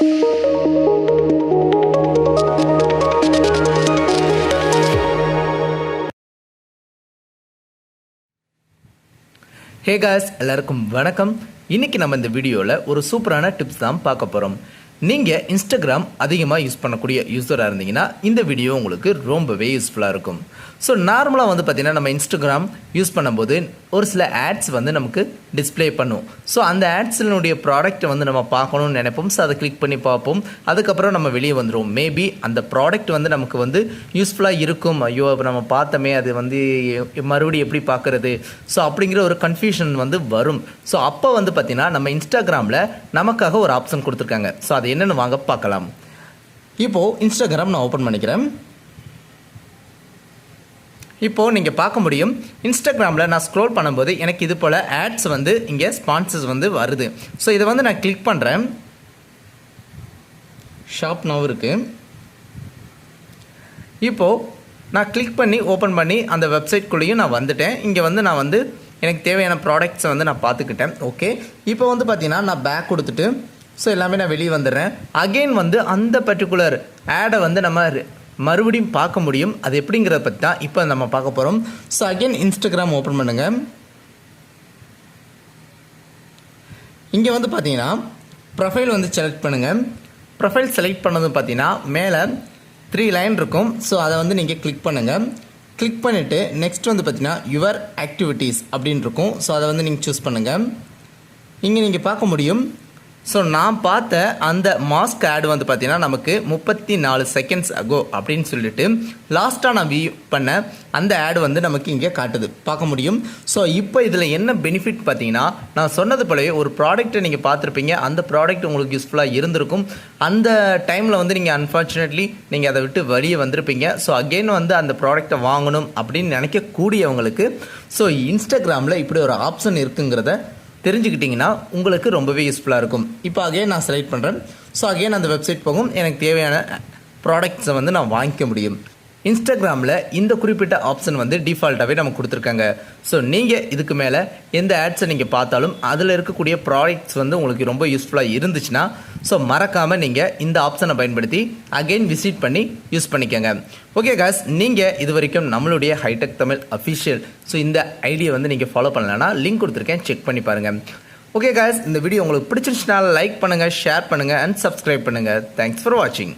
Hey guys, எல்லாருக்கும் வணக்கம். இன்றைக்கி நம்ம இந்த வீடியோவில் ஒரு சூப்பரான டிப்ஸ் தான் பார்க்க போகிறோம். நீங்கள் இன்ஸ்டாகிராம் அதிகமாக யூஸ் பண்ணக்கூடிய யூஸராக இருந்தீங்கன்னா இந்த வீடியோ உங்களுக்கு ரொம்பவே யூஸ்ஃபுல்லாக இருக்கும். ஸோ நார்மலாக வந்து பார்த்திங்கன்னா நம்ம இன்ஸ்டாகிராம் யூஸ் பண்ணும்போது ஒரு சில ஆட்ஸ் வந்து நமக்கு டிஸ்பிளே பண்ணும். ஸோ அந்த ஆட்ஸினுடைய ப்ராடக்ட்டை வந்து நம்ம பார்க்கணும்னு நினைப்போம். ஸோ அதை கிளிக் பண்ணி பார்ப்போம். அதுக்கப்புறம் நம்ம வெளியே வந்துடுவோம். மேபி அந்த ப்ராடக்ட் வந்து நமக்கு வந்து யூஸ்ஃபுல்லாக இருக்கும். ஐயோ நம்ம பார்த்தோமே, அது வந்து மறுபடியும் எப்படி பார்க்குறது, ஸோ அப்படிங்கிற ஒரு கன்ஃபியூஷன் வந்து வரும். ஸோ அப்போ வந்து பார்த்திங்கன்னா நம்ம இன்ஸ்டாகிராமில் நமக்காக ஒரு ஆப்ஷன் கொடுத்துருக்காங்க. ஸோ அது என்னென்னு வாங்க பார்க்கலாம். இப்போது இன்ஸ்டாகிராம் நான் ஓப்பன் பண்ணிக்கிறேன். இப்போது நீங்கள் பார்க்க முடியும், இன்ஸ்டாகிராமில் நான் ஸ்க்ரோல் பண்ணும்போது எனக்கு இது போல் ஆட்ஸ் வந்து இங்கே ஸ்பான்சர்ஸ் வந்து வருது. ஸோ இதை வந்து நான் கிளிக் பண்ணுறேன். ஷாப் நவ் இருக்குது. இப்போது நான் கிளிக் பண்ணி ஓப்பன் பண்ணி அந்த வெப்சைட்குள்ளேயும் நான் வந்துட்டேன். இங்கே வந்து நான் வந்து எனக்கு தேவையான ப்ராடக்ட்ஸை வந்து நான் பார்த்துக்கிட்டேன். ஓகே, இப்போ வந்து பார்த்தீங்கன்னா நான் பேக் கொடுத்துட்டு ஸோ எல்லாமே நான் வெளியே வந்துடுறேன். அகெயின் வந்து அந்த பர்டிகுலர் ஆடை வந்து நம்ம மறுபடியும் பார்க்க முடியும். அது எப்படிங்கிறத பற்றி தான் இப்போ நம்ம பார்க்க போகிறோம். ஸோ அகெயின் இன்ஸ்டாகிராம் ஓப்பன் பண்ணுங்கள். இங்கே வந்து பார்த்தீங்கன்னா ப்ரொஃபைல் வந்து செலக்ட் பண்ணுங்கள். ப்ரொஃபைல் செலக்ட் பண்ணது பார்த்தீங்கன்னா மேலே 3 லைன் இருக்கும். ஸோ அதை வந்து நீங்கள் கிளிக் பண்ணுங்கள். கிளிக் பண்ணிவிட்டு நெக்ஸ்ட் வந்து பார்த்தீங்கன்னா யுவர் ஆக்டிவிட்டீஸ் அப்படின்னு இருக்கும். ஸோ அதை வந்து நீங்கள் சூஸ் பண்ணுங்கள். இங்கே நீங்கள் பார்க்க முடியும். ஸோ நான் பார்த்த அந்த மாஸ்க் ஆடு வந்து பார்த்தீங்கன்னா நமக்கு 34 செகண்ட்ஸ் அகோ அப்படின்னு சொல்லிட்டு லாஸ்ட்டாக நான் வியூ பண்ண அந்த ஆடு வந்து நமக்கு இங்கே காட்டுது, பார்க்க முடியும். ஸோ இப்போ இதில் என்ன பெனிஃபிட் பார்த்தீங்கன்னா, நான் சொன்னது போலவே ஒரு ப்ராடக்ட்டை நீங்கள் பார்த்துருப்பீங்க. அந்த ப்ராடக்ட் உங்களுக்கு யூஸ்ஃபுல்லாக இருந்திருக்கும். அந்த டைமில் வந்து நீங்கள் அன்ஃபார்ச்சுனேட்லி நீங்கள் அதை விட்டு வெளியே வந்திருப்பீங்க. ஸோ அகெயின் வந்து அந்த ப்ராடக்ட்டை வாங்கணும் அப்படின்னு நினைக்கக்கூடியவங்களுக்கு ஸோ இன்ஸ்டாகிராமில் இப்படி ஒரு ஆப்ஷன் இருக்குங்கிறத தெரிஞ்சுக்கிட்டிங்கன்னா உங்களுக்கு ரொம்பவே யூஸ்ஃபுல்லாக இருக்கும். இப்போ அகைன் நான் செலக்ட் பண்ணுறேன். ஸோ அகைன் அந்த வெப்சைட் போகும். எனக்கு தேவையான ப்ராடக்ட்ஸை வந்து நான் வாங்கிக்க முடியும். இன்ஸ்டாகிராமில் இந்த குறிப்பிட்ட ஆப்ஷன் வந்து டிஃபால்ட்டாகவே நமக்கு கொடுத்துருக்காங்க. ஸோ நீங்கள் இதுக்கு மேலே எந்த ஆட்ஸை நீங்கள் பார்த்தாலும் அதில் இருக்கக்கூடிய ப்ராடக்ட்ஸ் வந்து உங்களுக்கு ரொம்ப யூஸ்ஃபுல்லாக இருந்துச்சுன்னா ஸோ மறக்காமல் நீங்கள் இந்த ஆப்ஷனை பயன்படுத்தி அகெயின் விசிட் பண்ணி யூஸ் பண்ணிக்கோங்க. ஓகே காய்ஸ், நீங்கள் இது வரைக்கும் நம்மளுடைய ஹைடெக் தமிழ் அஃபிஷியல் ஸோ இந்த ஐடியை வந்து நீங்கள் ஃபாலோ பண்ணலன்னா லிங்க் கொடுத்துருக்கேன், செக் பண்ணி பாருங்கள். ஓகே காய்ஸ், இந்த வீடியோ உங்களுக்கு பிடிச்சிருச்சுன்னா லைக் பண்ணுங்கள், ஷேர் பண்ணுங்கள் அண்ட் சப்ஸ்கிரைப் பண்ணுங்கள். தேங்க்ஸ் ஃபார் வாட்சிங்.